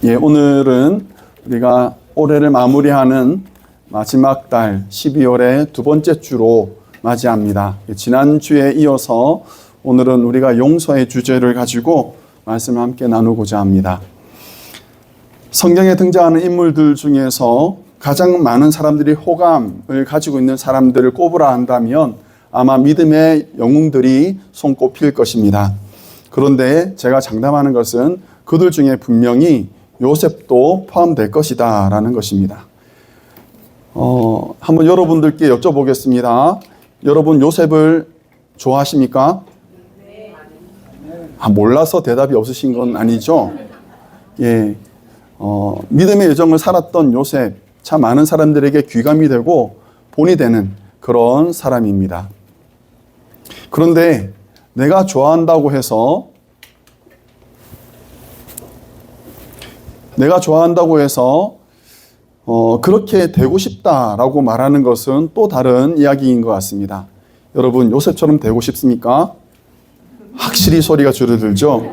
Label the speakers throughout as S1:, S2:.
S1: 예, 오늘은 우리가 올해를 마무리하는 마지막 달 12월의 두 번째 주로 맞이합니다. 지난주에 이어서 오늘은 우리가 용서의 주제를 가지고 말씀을 함께 나누고자 합니다. 성경에 등장하는 인물들 중에서 가장 많은 사람들이 호감을 가지고 있는 사람들을 꼽으라 한다면 아마 믿음의 영웅들이 손꼽힐 것입니다. 그런데 제가 장담하는 것은 그들 중에 분명히 요셉도 포함될 것이다 라는 것입니다. 한번 여러분들께 여쭤보겠습니다. 여러분 요셉을 좋아하십니까? 몰라서 대답이 없으신 건 아니죠? 예, 믿음의 여정을 살았던 요셉, 참 많은 사람들에게 귀감이 되고 본이 되는 그런 사람입니다. 그런데 내가 좋아한다고 해서 그렇게 되고 싶다라고 말하는 것은 또 다른 이야기인 것 같습니다. 여러분 요셉처럼 되고 싶습니까? 확실히 소리가 줄어들죠.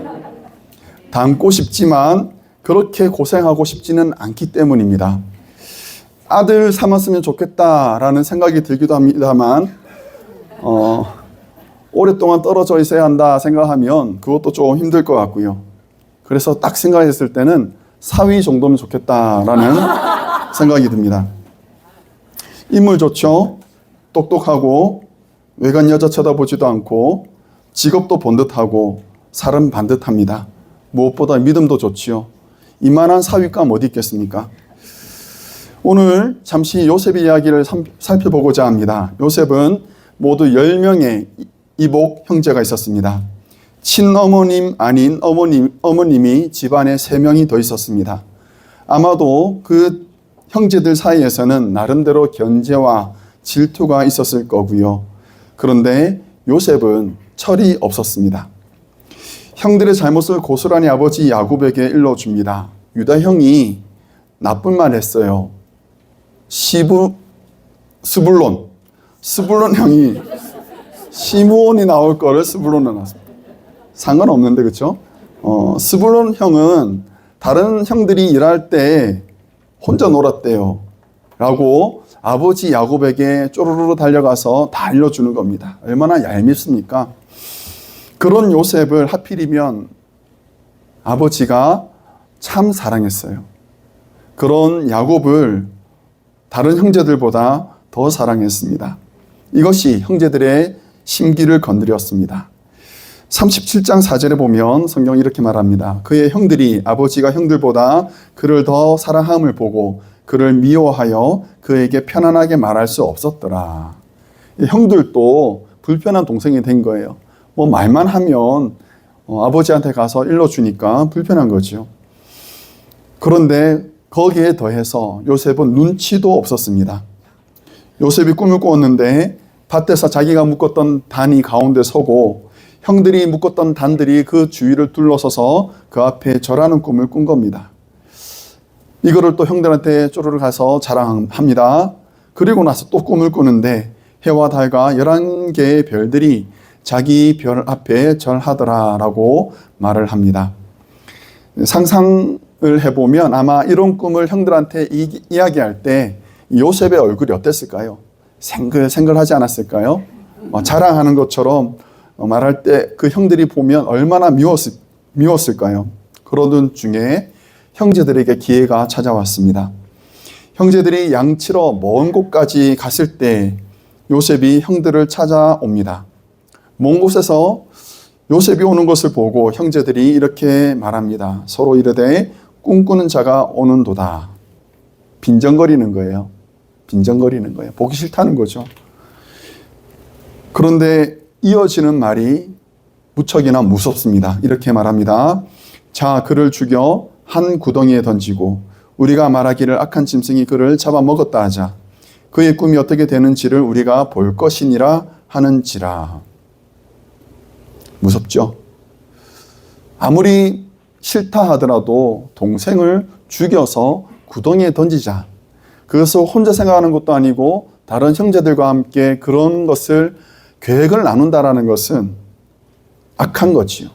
S1: 닮고 싶지만 그렇게 고생하고 싶지는 않기 때문입니다. 아들 삼았으면 좋겠다라는 생각이 들기도 합니다만 오랫동안 떨어져 있어야 한다 생각하면 그것도 좀 힘들 것 같고요. 그래서 딱 생각했을 때는 사위 정도면 좋겠다라는 생각이 듭니다. 인물 좋죠. 똑똑하고 외간 여자 쳐다보지도 않고 직업도 번듯하고 사람 반듯합니다. 무엇보다 믿음도 좋지요. 이만한 사위감 어디 있겠습니까? 오늘 잠시 요셉의 이야기를 살펴보고자 합니다. 요셉은 모두 10명의 이복 형제가 있었습니다. 친어머님 아닌 어머님이 집안에 3명이 더 있었습니다. 아마도 그 형제들 사이에서는 나름대로 견제와 질투가 있었을 거고요. 그런데 요셉은 철이 없었습니다. 형들의 잘못을 고스란히 아버지 야곱에게 일러줍니다. 유다 형이 나쁜 말 했어요. 스불론 형이 시므온이 나올 거를 스불론을 나왔습니다. 상관없는데 그렇죠? 스불론 형은 다른 형들이 일할 때 혼자 놀았대요 라고 아버지 야곱에게 쪼르르 달려가서 다 알려주는 겁니다. 얼마나 얄밉습니까? 그런 요셉을 하필이면 아버지가 참 사랑했어요. 그런 야곱을 다른 형제들보다 더 사랑했습니다. 이것이 형제들의 심기를 건드렸습니다. 37장 4절에 보면 성경이 이렇게 말합니다. 그의 형들이 아버지가 형들보다 그를 더 사랑함을 보고 그를 미워하여 그에게 편안하게 말할 수 없었더라. 형들도 불편한 동생이 된 거예요. 뭐 말만 하면 아버지한테 가서 일러주니까 불편한 거죠. 그런데 거기에 더해서 요셉은 눈치도 없었습니다. 요셉이 꿈을 꾸었는데 밭에서 자기가 묶었던 단이 가운데 서고 형들이 묶었던 단들이 그 주위를 둘러서서 그 앞에 절하는 꿈을 꾼 겁니다. 이거를 또 형들한테 쪼르르 가서 자랑합니다. 그리고 나서 또 꿈을 꾸는데 해와 달과 11개의 별들이 자기 별 앞에 절하더라라고 말을 합니다. 상상을 해보면 아마 이런 꿈을 형들한테 이야기할 때 요셉의 얼굴이 어땠을까요? 생글생글하지 않았을까요? 자랑하는 것처럼 말할 때 그 형들이 보면 얼마나 미웠을까요? 그러던 중에 형제들에게 기회가 찾아왔습니다. 형제들이 양치러 먼 곳까지 갔을 때 요셉이 형들을 찾아옵니다. 먼 곳에서 요셉이 오는 것을 보고 형제들이 이렇게 말합니다. 서로 이르되 꿈꾸는 자가 오는도다. 빈정거리는 거예요. 보기 싫다는 거죠. 그런데 이어지는 말이 무척이나 무섭습니다. 이렇게 말합니다. 자, 그를 죽여 한 구덩이에 던지고 우리가 말하기를 악한 짐승이 그를 잡아먹었다 하자. 그의 꿈이 어떻게 되는지를 우리가 볼 것이니라 하는지라. 무섭죠? 아무리 싫다 하더라도 동생을 죽여서 구덩이에 던지자. 그것을 혼자 생각하는 것도 아니고 다른 형제들과 함께 그런 것을 계획을 나눈다라는 것은 악한 거지요.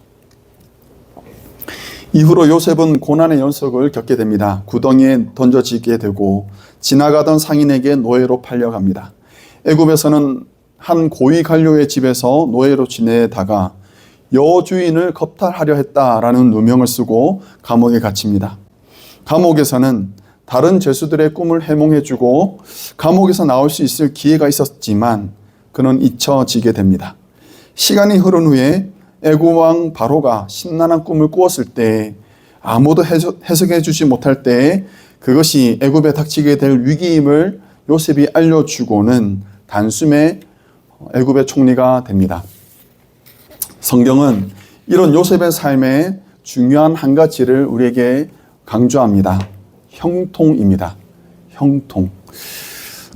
S1: 이후로 요셉은 고난의 연속을 겪게 됩니다. 구덩이에 던져지게 되고 지나가던 상인에게 노예로 팔려갑니다. 애굽에서는 한 고위 관료의 집에서 노예로 지내다가 여주인을 겁탈하려 했다라는 누명을 쓰고 감옥에 갇힙니다. 감옥에서는 다른 죄수들의 꿈을 해몽해주고 감옥에서 나올 수 있을 기회가 있었지만 그는 잊혀지게 됩니다. 시간이 흐른 후에 애굽 왕 바로가 심란한 꿈을 꾸었을 때 아무도 해석해 주지 못할 때 그것이 애굽에 닥치게 될 위기임을 요셉이 알려주고는 단숨에 애굽의 총리가 됩니다. 성경은 이런 요셉의 삶의 중요한 한 가지를 우리에게 강조합니다. 형통입니다. 형통.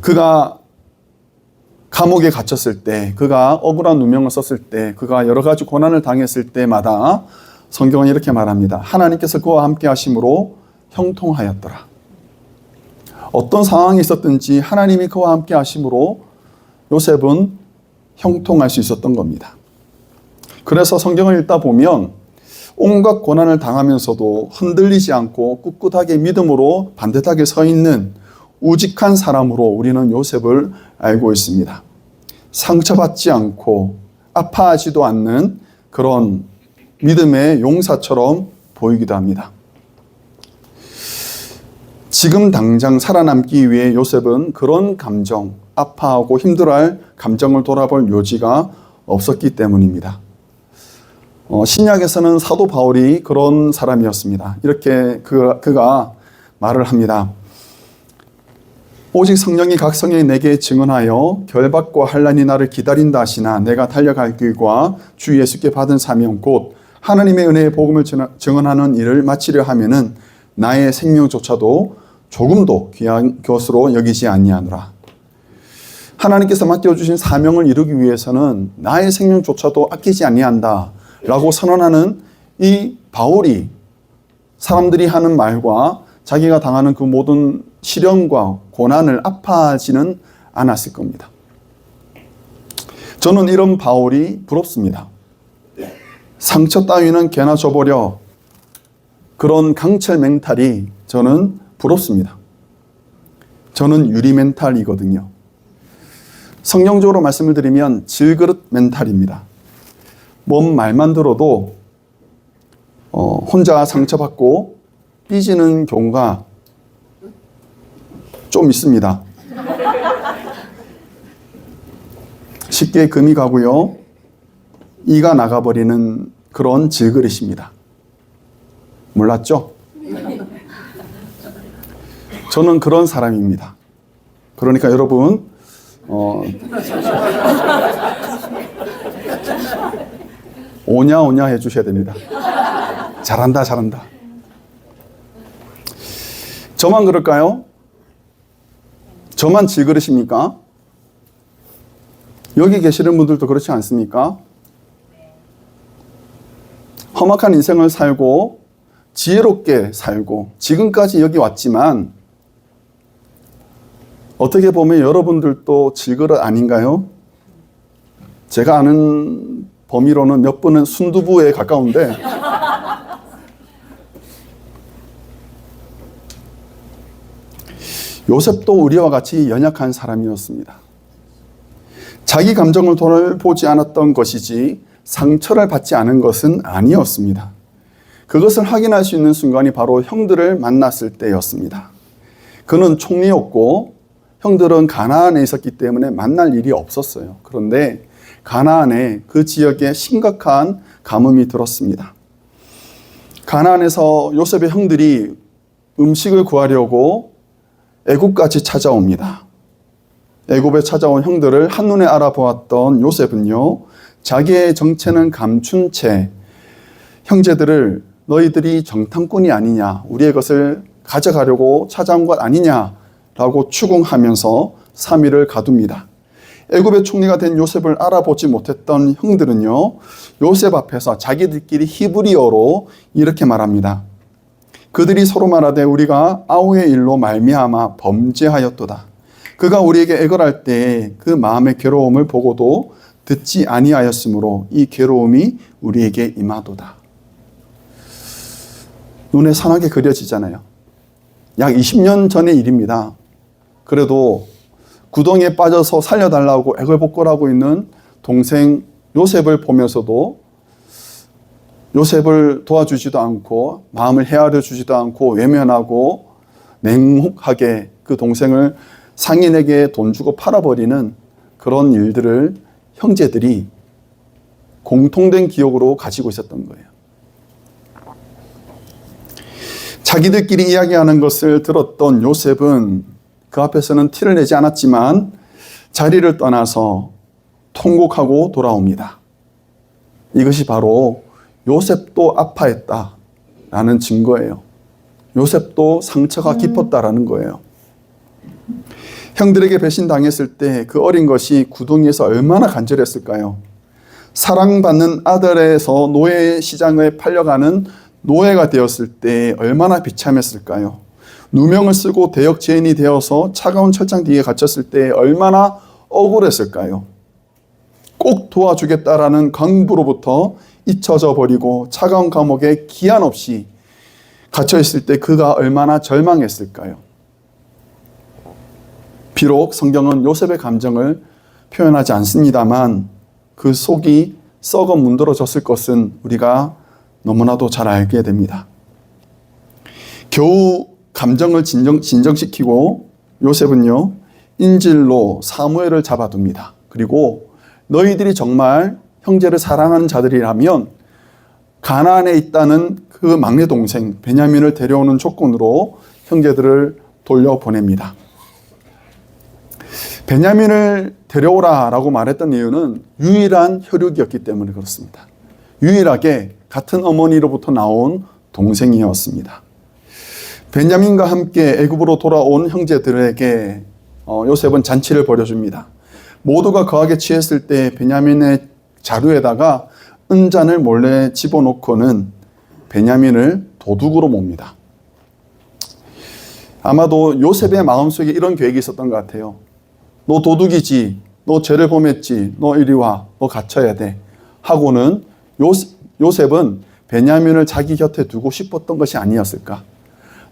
S1: 그가 감옥에 갇혔을 때, 그가 억울한 누명을 썼을 때, 그가 여러 가지 고난을 당했을 때마다 성경은 이렇게 말합니다. 하나님께서 그와 함께 하심으로 형통하였더라. 어떤 상황이 있었든지 하나님이 그와 함께 하심으로 요셉은 형통할 수 있었던 겁니다. 그래서 성경을 읽다 보면 온갖 고난을 당하면서도 흔들리지 않고 꿋꿋하게 믿음으로 반듯하게 서 있는 우직한 사람으로 우리는 요셉을 알고 있습니다. 상처받지 않고 아파하지도 않는 그런 믿음의 용사처럼 보이기도 합니다. 지금 당장 살아남기 위해 요셉은 그런 감정, 아파하고 힘들어할 감정을 돌아볼 요지가 없었기 때문입니다. 신약에서는 사도 바울이 그런 사람이었습니다. 이렇게 그가 말을 합니다. 오직 성령이 각 성에 내게 증언하여 결박과 환난이 나를 기다린다 하시나 내가 달려갈 길과 주 예수께 받은 사명 곧 하나님의 은혜의 복음을 증언하는 일을 마치려 하면은 나의 생명조차도 조금도 귀한 것으로 여기지 아니하노라. 하나님께서 맡겨주신 사명을 이루기 위해서는 나의 생명조차도 아끼지 아니한다 라고 선언하는 이 바울이 사람들이 하는 말과 자기가 당하는 그 모든 시련과 고난을 아파하지는 않았을 겁니다. 저는 이런 바울이 부럽습니다. 상처 따위는 개나 줘버려. 그런 강철 멘탈이 저는 부럽습니다. 저는 유리 멘탈이거든요. 성경적으로 말씀을 드리면 질그릇 멘탈입니다. 뭔 말만 들어도 혼자 상처받고 삐지는 경우가 좀 있습니다. 쉽게 금이 가고요. 이가 나가버리는 그런 질그릇입니다. 몰랐죠? 저는 그런 사람입니다. 그러니까 여러분 오냐 해주셔야 됩니다. 잘한다. 저만 그럴까요? 저만 질그릇입니까? 여기 계시는 분들도 그렇지 않습니까? 험악한 인생을 살고 지혜롭게 살고 지금까지 여기 왔지만 어떻게 보면 여러분들도 질그릇 아닌가요? 제가 아는 범위로는 몇 분은 순두부에 가까운데 요셉도 우리와 같이 연약한 사람이었습니다. 자기 감정을 돌아보지 않았던 것이지 상처를 받지 않은 것은 아니었습니다. 그것을 확인할 수 있는 순간이 바로 형들을 만났을 때였습니다. 그는 총리였고 형들은 가나안에 있었기 때문에 만날 일이 없었어요. 그런데 가나안에 그 지역에 심각한 가뭄이 들었습니다. 가나안에서 요셉의 형들이 음식을 구하려고 애굽까지 찾아옵니다. 애굽에 찾아온 형들을 한눈에 알아보았던 요셉은요, 자기의 정체는 감춘 채 형제들을 너희들이 정탐꾼이 아니냐, 우리의 것을 가져가려고 찾아온 것 아니냐라고 추궁하면서 3일을 가둡니다. 애굽의 총리가 된 요셉을 알아보지 못했던 형들은요, 요셉 앞에서 자기들끼리 히브리어로 이렇게 말합니다. 그들이 서로 말하되 우리가 아우의 일로 말미암아 범죄하였도다. 그가 우리에게 애걸할 때 그 마음의 괴로움을 보고도 듣지 아니하였으므로 이 괴로움이 우리에게 임하도다. 눈에 선하게 그려지잖아요. 약 20년 전의 일입니다. 그래도 구덩이에 빠져서 살려달라고 애걸복걸하고 있는 동생 요셉을 보면서도 요셉을 도와주지도 않고 마음을 헤아려 주지도 않고 외면하고 냉혹하게 그 동생을 상인에게 돈 주고 팔아버리는 그런 일들을 형제들이 공통된 기억으로 가지고 있었던 거예요. 자기들끼리 이야기하는 것을 들었던 요셉은 그 앞에서는 티를 내지 않았지만 자리를 떠나서 통곡하고 돌아옵니다. 이것이 바로 요셉도 아파했다라는 증거예요. 요셉도 상처가 깊었다라는 거예요. 형들에게 배신당했을 때 그 어린 것이 구덩이에서 얼마나 간절했을까요? 사랑받는 아들에서 노예 시장에 팔려가는 노예가 되었을 때 얼마나 비참했을까요? 누명을 쓰고 대역죄인이 되어서 차가운 철장 뒤에 갇혔을 때 얼마나 억울했을까요? 꼭 도와주겠다라는 강부로부터 잊혀져 버리고 차가운 감옥에 기한 없이 갇혀 있을 때 그가 얼마나 절망했을까요? 비록 성경은 요셉의 감정을 표현하지 않습니다만 그 속이 썩어 문드러졌을 것은 우리가 너무나도 잘 알게 됩니다. 겨우 감정을 진정시키고 요셉은요, 인질로 사무엘을 잡아둡니다. 그리고 너희들이 정말 형제를 사랑하는 자들이라면 가나안에 있다는 그 막내 동생 베냐민을 데려오는 조건으로 형제들을 돌려보냅니다. 베냐민을 데려오라라고 말했던 이유는 유일한 혈육이었기 때문에 그렇습니다. 유일하게 같은 어머니로부터 나온 동생이었습니다. 베냐민과 함께 애굽으로 돌아온 형제들에게 요셉은 잔치를 벌여줍니다. 모두가 거하게 취했을 때 베냐민의 자루에다가 은잔을 몰래 집어넣고는 베냐민을 도둑으로 몹니다. 아마도 요셉의 마음속에 이런 계획이 있었던 것 같아요. 너 도둑이지, 너 죄를 범했지, 너 이리 와, 너 갇혀야 돼 하고는 요셉은 베냐민을 자기 곁에 두고 싶었던 것이 아니었을까?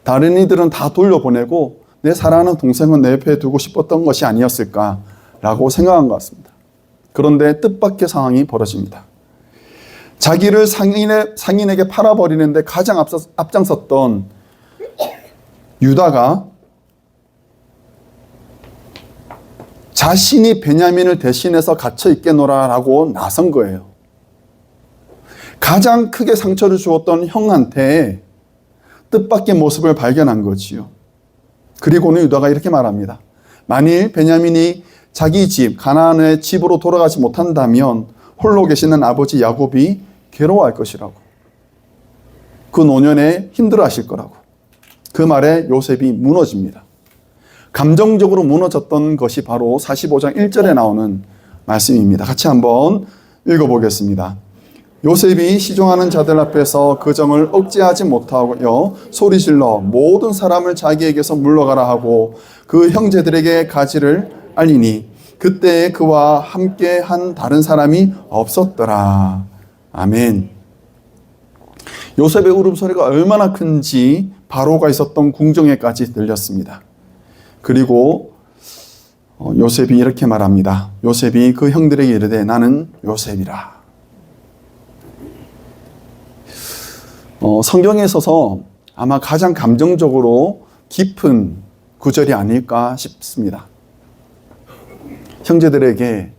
S1: 다른 이들은 다 돌려보내고 내 사랑하는 동생은 내 옆에 두고 싶었던 것이 아니었을까라고 생각한 것 같습니다. 그런데 뜻밖의 상황이 벌어집니다. 자기를 상인에게 팔아버리는데 가장 앞장섰던 유다가 자신이 베냐민을 대신해서 갇혀 있겠노라라고 나선 거예요. 가장 크게 상처를 주었던 형한테 뜻밖의 모습을 발견한 거지요. 그리고는 유다가 이렇게 말합니다. 만일 베냐민이 자기 집, 가나안의 집으로 돌아가지 못한다면 홀로 계시는 아버지 야곱이 괴로워할 것이라고. 그 노년에 힘들어하실 거라고. 그 말에 요셉이 무너집니다. 감정적으로 무너졌던 것이 바로 45장 1절에 나오는 말씀입니다. 같이 한번 읽어보겠습니다. 요셉이 시종하는 자들 앞에서 그 정을 억제하지 못하고요 소리질러 모든 사람을 자기에게서 물러가라 하고 그 형제들에게 가지를 알리니 그때 그와 함께 한 다른 사람이 없었더라. 아멘. 요셉의 울음소리가 얼마나 큰지 바로가 있었던 궁정에까지 들렸습니다. 그리고 요셉이 이렇게 말합니다. 요셉이 그 형들에게 이르되 나는 요셉이라. 성경에 있어서 아마 가장 감정적으로 깊은 구절이 아닐까 싶습니다. 형제들에게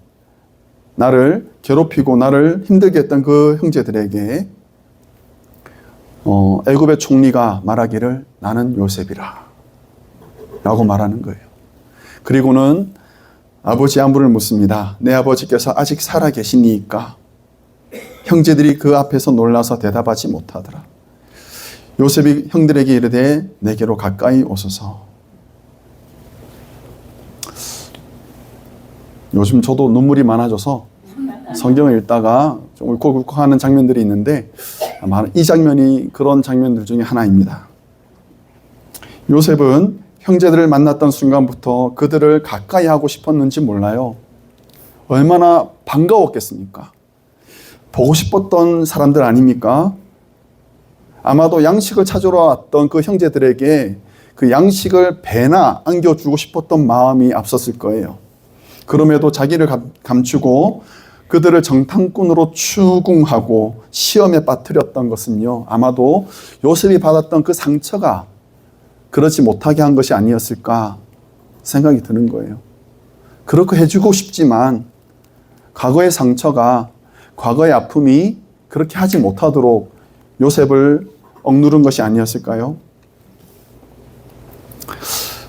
S1: 나를 괴롭히고 나를 힘들게 했던 그 형제들에게 애굽의 총리가 말하기를 나는 요셉이라 라고 말하는 거예요. 그리고는 아버지 안부를 묻습니다. 내 아버지께서 아직 살아 계시니까? 형제들이 그 앞에서 놀라서 대답하지 못하더라. 요셉이 형들에게 이르되 내게로 가까이 오소서. 요즘 저도 눈물이 많아져서 성경을 읽다가 좀 울컥울컥하는 장면들이 있는데 아마 이 장면이 그런 장면들 중에 하나입니다. 요셉은 형제들을 만났던 순간부터 그들을 가까이 하고 싶었는지 몰라요. 얼마나 반가웠겠습니까? 보고 싶었던 사람들 아닙니까? 아마도 양식을 찾으러 왔던 그 형제들에게 그 양식을 배나 안겨주고 싶었던 마음이 앞섰을 거예요. 그럼에도 자기를 감추고 그들을 정탐꾼으로 추궁하고 시험에 빠뜨렸던 것은요, 아마도 요셉이 받았던 그 상처가 그렇지 못하게 한 것이 아니었을까 생각이 드는 거예요. 그렇게 해주고 싶지만 과거의 상처가, 과거의 아픔이 그렇게 하지 못하도록 요셉을 억누른 것이 아니었을까요?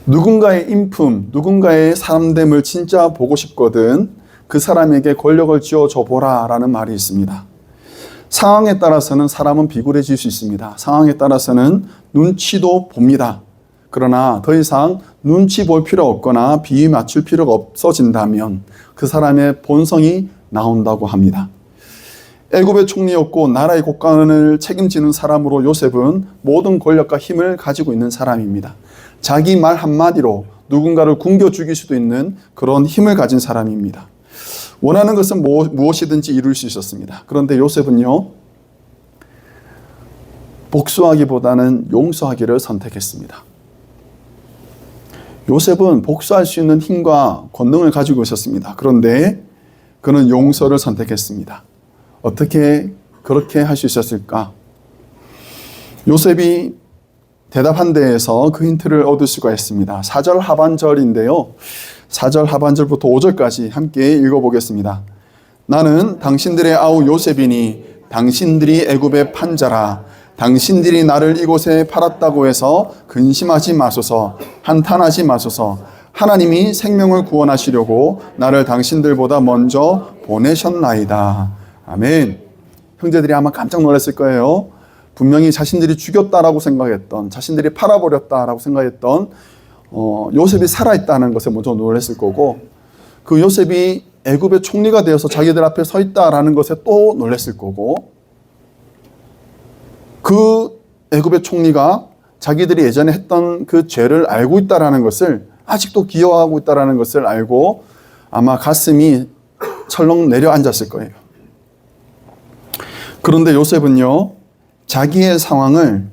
S1: 누군가의 인품, 누군가의 사람됨을 진짜 보고 싶거든 그 사람에게 권력을 쥐어줘 보라 라는 말이 있습니다. 상황에 따라서는 사람은 비굴해질 수 있습니다. 상황에 따라서는 눈치도 봅니다. 그러나 더 이상 눈치 볼 필요 없거나 비위 맞출 필요가 없어진다면 그 사람의 본성이 나온다고 합니다. 애굽의 총리였고 나라의 국간을 책임지는 사람으로 요셉은 모든 권력과 힘을 가지고 있는 사람입니다. 자기 말 한마디로 누군가를 굶겨 죽일 수도 있는 그런 힘을 가진 사람입니다. 원하는 것은 무엇이든지 이룰 수 있었습니다. 그런데 요셉은요, 복수하기보다는 용서하기를 선택했습니다. 요셉은 복수할 수 있는 힘과 권능을 가지고 있었습니다. 그런데 그는 용서를 선택했습니다. 어떻게 그렇게 할 수 있었을까? 요셉이 대답한 데에서 그 힌트를 얻을 수가 있습니다. 4절 하반절인데요. 4절 하반절부터 5절까지 함께 읽어보겠습니다. 나는 당신들의 아우 요셉이니 당신들이 애굽의 판자라. 당신들이 나를 이곳에 팔았다고 해서 근심하지 마소서, 한탄하지 마소서. 하나님이 생명을 구원하시려고 나를 당신들보다 먼저 보내셨나이다. 아멘. 형제들이 아마 깜짝 놀랐을 거예요. 분명히 자신들이 죽였다라고 생각했던, 자신들이 팔아버렸다라고 생각했던 요셉이 살아있다는 것에 먼저 놀랐을 거고, 그 요셉이 애굽의 총리가 되어서 자기들 앞에 서 있다라는 것에 또 놀랐을 거고, 그 애굽의 총리가 자기들이 예전에 했던 그 죄를 알고 있다라는 것을, 아직도 기억하고 있다라는 것을 알고 아마 가슴이 철렁 내려앉았을 거예요. 그런데 요셉은요, 자기의 상황을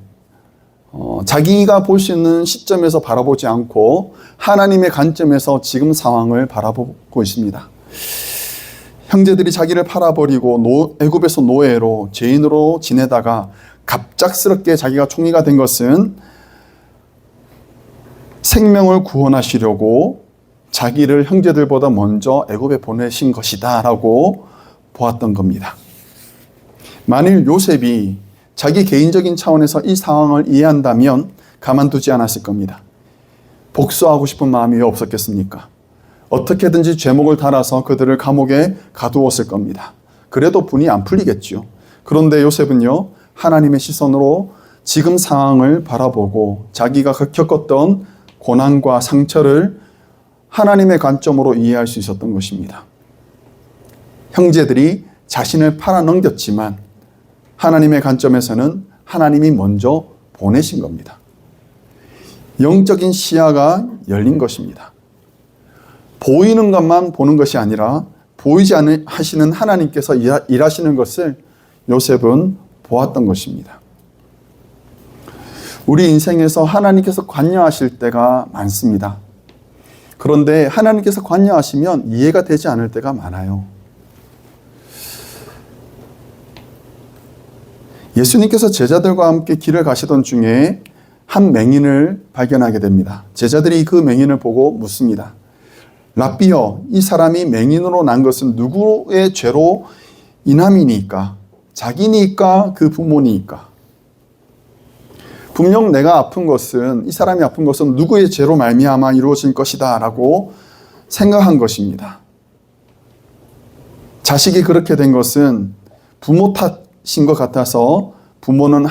S1: 자기가 볼 수 있는 시점에서 바라보지 않고 하나님의 관점에서 지금 상황을 바라보고 있습니다. 형제들이 자기를 팔아버리고 애굽에서 노예로, 죄인으로 지내다가 갑작스럽게 자기가 총리가 된 것은 생명을 구원하시려고 자기를 형제들보다 먼저 애굽에 보내신 것이다 라고 보았던 겁니다. 만일 요셉이 자기 개인적인 차원에서 이 상황을 이해한다면 가만두지 않았을 겁니다. 복수하고 싶은 마음이 왜 없었겠습니까? 어떻게든지 죄목을 달아서 그들을 감옥에 가두었을 겁니다. 그래도 분이 안 풀리겠죠. 그런데 요셉은요, 하나님의 시선으로 지금 상황을 바라보고 자기가 겪었던 고난과 상처를 하나님의 관점으로 이해할 수 있었던 것입니다. 형제들이 자신을 팔아넘겼지만 하나님의 관점에서는 하나님이 먼저 보내신 겁니다. 영적인 시야가 열린 것입니다. 보이는 것만 보는 것이 아니라 보이지 않으시는 하나님께서 일하시는 것을 요셉은 보았던 것입니다. 우리 인생에서 하나님께서 관여하실 때가 많습니다. 그런데 하나님께서 관여하시면 이해가 되지 않을 때가 많아요. 예수님께서 제자들과 함께 길을 가시던 중에 한 맹인을 발견하게 됩니다. 제자들이 그 맹인을 보고 묻습니다. 랍비여, 이 사람이 맹인으로 난 것은 누구의 죄로 인함이니까? 자기니까 그 부모니까? 분명 내가 아픈 것은, 이 사람이 아픈 것은 누구의 죄로 말미암아 이루어진 것이다 라고 생각한 것입니다. 자식이 그렇게 된 것은 부모 탓인 것 같아서 부모는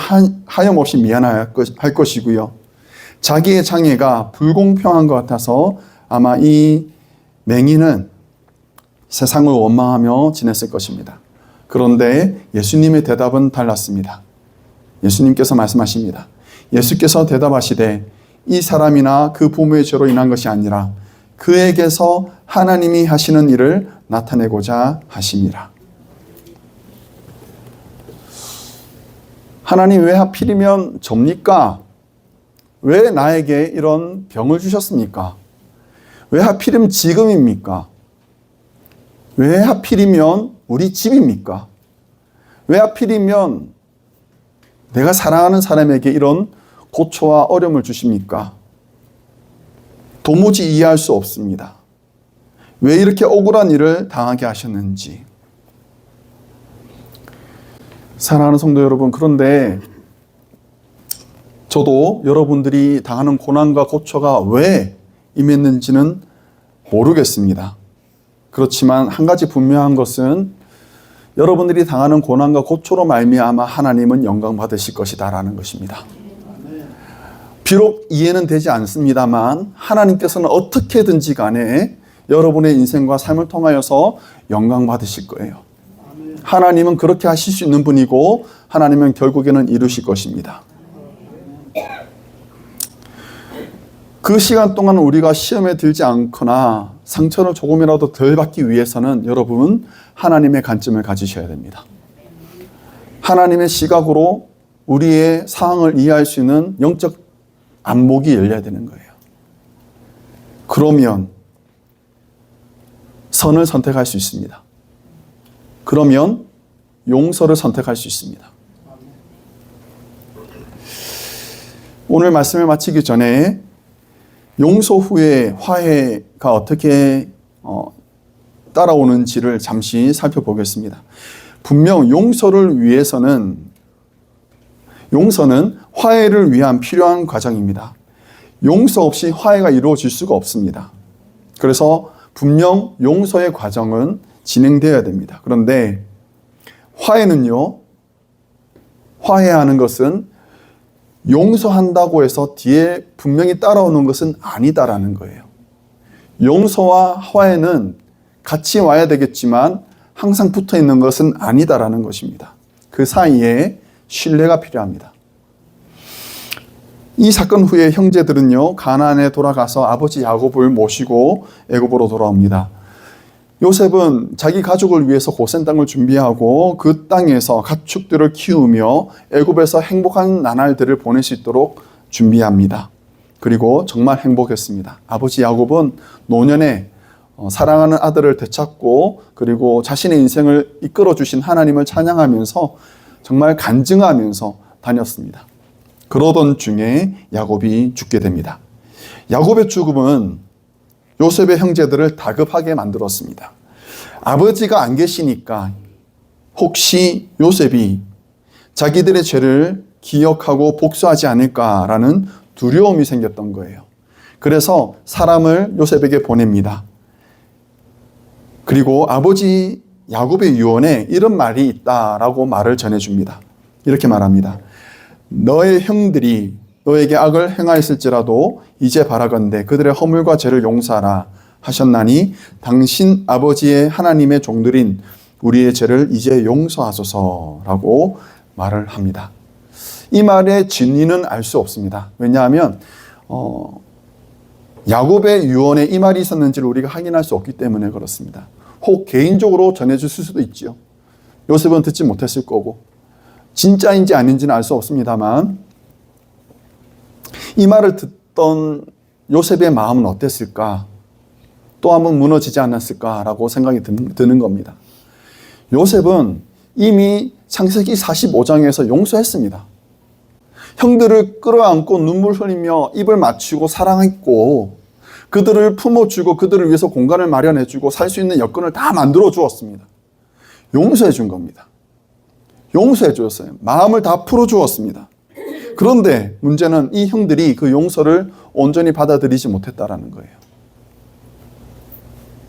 S1: 하염없이 미안할 것이고요. 자기의 장애가 불공평한 것 같아서 아마 이 맹인은 세상을 원망하며 지냈을 것입니다. 그런데 예수님의 대답은 달랐습니다. 예수님께서 말씀하십니다. 예수께서 대답하시되 이 사람이나 그 부모의 죄로 인한 것이 아니라 그에게서 하나님이 하시는 일을 나타내고자 하심이라. 하나님 왜 하필이면 접니까? 왜 나에게 이런 병을 주셨습니까? 왜 하필이면 지금입니까? 왜 하필이면 우리 집입니까? 왜 하필이면 내가 사랑하는 사람에게 이런 고초와 어려움을 주십니까? 도무지 이해할 수 없습니다. 왜 이렇게 억울한 일을 당하게 하셨는지. 사랑하는 성도 여러분, 그런데 저도 여러분들이 당하는 고난과 고초가 왜 임했는지는 모르겠습니다. 그렇지만 한 가지 분명한 것은 여러분들이 당하는 고난과 고초로 말미암아 하나님은 영광 받으실 것이다라는 것입니다. 비록 이해는 되지 않습니다만 하나님께서는 어떻게든지 간에 여러분의 인생과 삶을 통하여서 영광 받으실 거예요. 하나님은 그렇게 하실 수 있는 분이고 하나님은 결국에는 이루실 것입니다. 그 시간 동안 우리가 시험에 들지 않거나 상처를 조금이라도 덜 받기 위해서는 여러분 하나님의 관점을 가지셔야 됩니다. 하나님의 시각으로 우리의 상황을 이해할 수 있는 영적 안목이 열려야 되는 거예요. 그러면 선을 선택할 수 있습니다. 그러면 용서를 선택할 수 있습니다. 오늘 말씀을 마치기 전에 용서 후에 화해가 어떻게 따라오는지를 잠시 살펴보겠습니다. 분명 용서는 화해를 위한 필요한 과정입니다. 용서 없이 화해가 이루어질 수가 없습니다. 그래서 분명 용서의 과정은 진행되어야 됩니다. 그런데 화해하는 것은 용서한다고 해서 뒤에 분명히 따라오는 것은 아니다라는 거예요. 용서와 화해는 같이 와야 되겠지만 항상 붙어 있는 것은 아니다라는 것입니다. 그 사이에 신뢰가 필요합니다. 이 사건 후에 형제들은요, 가나안에 돌아가서 아버지 야곱을 모시고 애굽으로 돌아옵니다. 요셉은 자기 가족을 위해서 고센 땅을 준비하고 그 땅에서 가축들을 키우며 애굽에서 행복한 나날들을 보낼 수 있도록 준비합니다. 그리고 정말 행복했습니다. 아버지 야곱은 노년에 사랑하는 아들을 되찾고 그리고 자신의 인생을 이끌어 주신 하나님을 찬양하면서 정말 간증하면서 다녔습니다. 그러던 중에 야곱이 죽게 됩니다. 야곱의 죽음은 요셉의 형제들을 다급하게 만들었습니다. 아버지가 안 계시니까 혹시 요셉이 자기들의 죄를 기억하고 복수하지 않을까라는 두려움이 생겼던 거예요. 그래서 사람을 요셉에게 보냅니다. 그리고 아버지 야곱의 유언에 이런 말이 있다라고 말을 전해줍니다. 이렇게 말합니다. 너의 형들이 너에게 악을 행하였을지라도 이제 바라건대 그들의 허물과 죄를 용서하라 하셨나니 당신 아버지의 하나님의 종들인 우리의 죄를 이제 용서하소서라고 말을 합니다. 이 말의 진위는 알 수 없습니다. 왜냐하면 야곱의 유언에 이 말이 있었는지를 우리가 확인할 수 없기 때문에 그렇습니다. 혹 개인적으로 전해줬을 수도 있죠. 요셉은 듣지 못했을 거고 진짜인지 아닌지는 알 수 없습니다만 이 말을 듣던 요셉의 마음은 어땠을까? 또 한번 무너지지 않았을까라고 생각이 드는 겁니다. 요셉은 이미 창세기 45장에서 용서했습니다. 형들을 끌어안고 눈물 흘리며 입을 맞추고 사랑했고 그들을 품어주고 그들을 위해서 공간을 마련해주고 살 수 있는 여건을 다 만들어 주었습니다. 용서해 준 겁니다. 용서해 주었어요. 마음을 다 풀어 주었습니다. 그런데 문제는 이 형들이 그 용서를 온전히 받아들이지 못했다라는 거예요.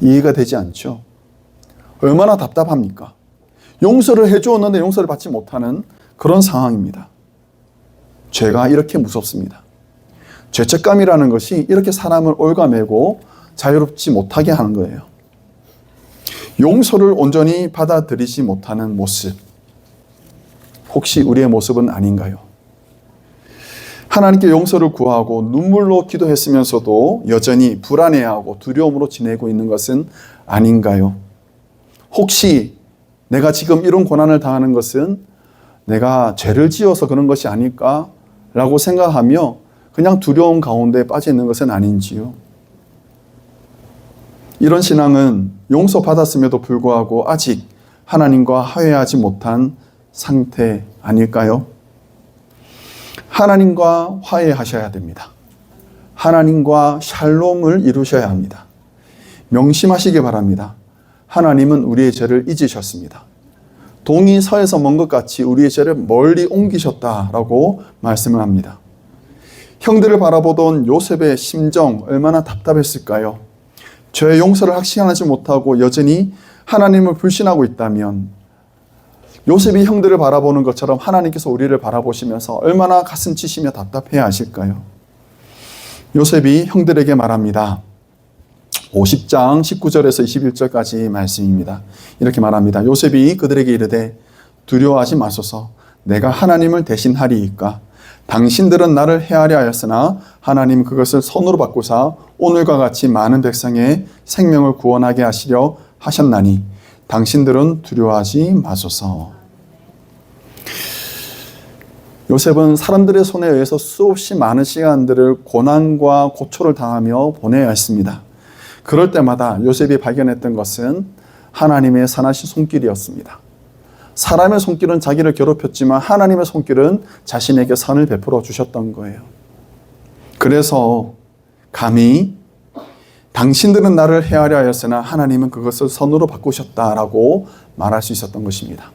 S1: 이해가 되지 않죠? 얼마나 답답합니까? 용서를 해주었는데 용서를 받지 못하는 그런 상황입니다. 죄가 이렇게 무섭습니다. 죄책감이라는 것이 이렇게 사람을 올가매고 자유롭지 못하게 하는 거예요. 용서를 온전히 받아들이지 못하는 모습. 혹시 우리의 모습은 아닌가요? 하나님께 용서를 구하고 눈물로 기도했으면서도 여전히 불안해하고 두려움으로 지내고 있는 것은 아닌가요? 혹시 내가 지금 이런 고난을 당하는 것은 내가 죄를 지어서 그런 것이 아닐까라고 생각하며 그냥 두려움 가운데 빠져 있는 것은 아닌지요. 이런 신앙은 용서받았음에도 불구하고 아직 하나님과 화해하지 못한 상태 아닐까요? 하나님과 화해하셔야 됩니다. 하나님과 샬롬을 이루셔야 합니다. 명심하시기 바랍니다. 하나님은 우리의 죄를 잊으셨습니다. 동이 서에서 먼 것 같이 우리의 죄를 멀리 옮기셨다라고 말씀을 합니다. 형들을 바라보던 요셉의 심정 얼마나 답답했을까요? 죄의 용서를 확신하지 못하고 여전히 하나님을 불신하고 있다면 요셉이 형들을 바라보는 것처럼 하나님께서 우리를 바라보시면서 얼마나 가슴 치시며 답답해야 하실까요? 요셉이 형들에게 말합니다. 50장 19절에서 21절까지 말씀입니다. 이렇게 말합니다. 요셉이 그들에게 이르되 두려워하지 마소서. 내가 하나님을 대신하리이까. 당신들은 나를 해하려 하였으나 하나님 그것을 선으로 바꾸사 오늘과 같이 많은 백성의 생명을 구원하게 하시려 하셨나니 당신들은 두려워하지 마소서. 요셉은 사람들의 손에 의해서 수없이 많은 시간들을 고난과 고초를 당하며 보내야 했습니다. 그럴 때마다 요셉이 발견했던 것은 하나님의 선하신 손길이었습니다. 사람의 손길은 자기를 괴롭혔지만 하나님의 손길은 자신에게 선을 베풀어 주셨던 거예요. 그래서 감히 당신들은 나를 해하려 하였으나 하나님은 그것을 선으로 바꾸셨다라고 말할 수 있었던 것입니다.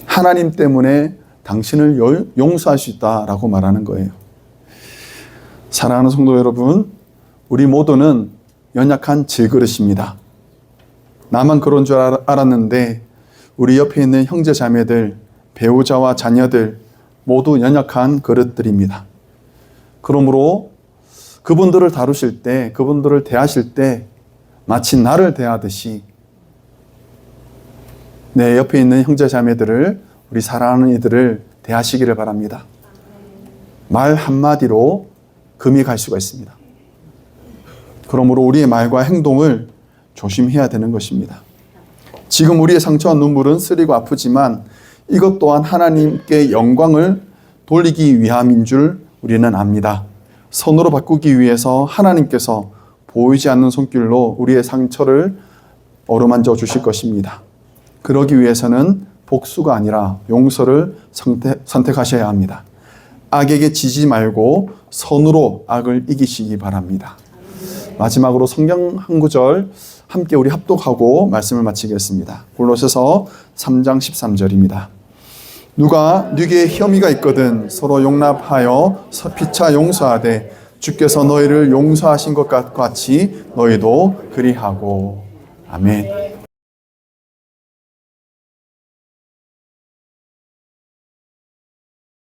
S1: 하나님 때문에 당신을 용서할 수 있다라고 말하는 거예요. 사랑하는 성도 여러분, 우리 모두는 연약한 질그릇입니다. 나만 그런 줄 알았는데 우리 옆에 있는 형제 자매들, 배우자와 자녀들 모두 연약한 그릇들입니다. 그러므로 그분들을 다루실 때, 그분들을 대하실 때 마치 나를 대하듯이 내 옆에 있는 형제 자매들을, 우리 사랑하는 이들을 대하시기를 바랍니다. 말 한마디로 금이 갈 수가 있습니다. 그러므로 우리의 말과 행동을 조심해야 되는 것입니다. 지금 우리의 상처와 눈물은 쓰리고 아프지만 이것 또한 하나님께 영광을 돌리기 위함인 줄 우리는 압니다. 선으로 바꾸기 위해서 하나님께서 보이지 않는 손길로 우리의 상처를 어루만져 주실 것입니다. 그러기 위해서는 복수가 아니라 용서를 선택하셔야 합니다. 악에게 지지 말고 선으로 악을 이기시기 바랍니다. 마지막으로 성경 한 구절 함께 우리 합독하고 말씀을 마치겠습니다. 골로새서 3장 13절입니다. 누가 네게 혐의가 있거든 서로 용납하여 피차 용서하되 주께서 너희를 용서하신 것 같이 너희도 그리하고. 아멘.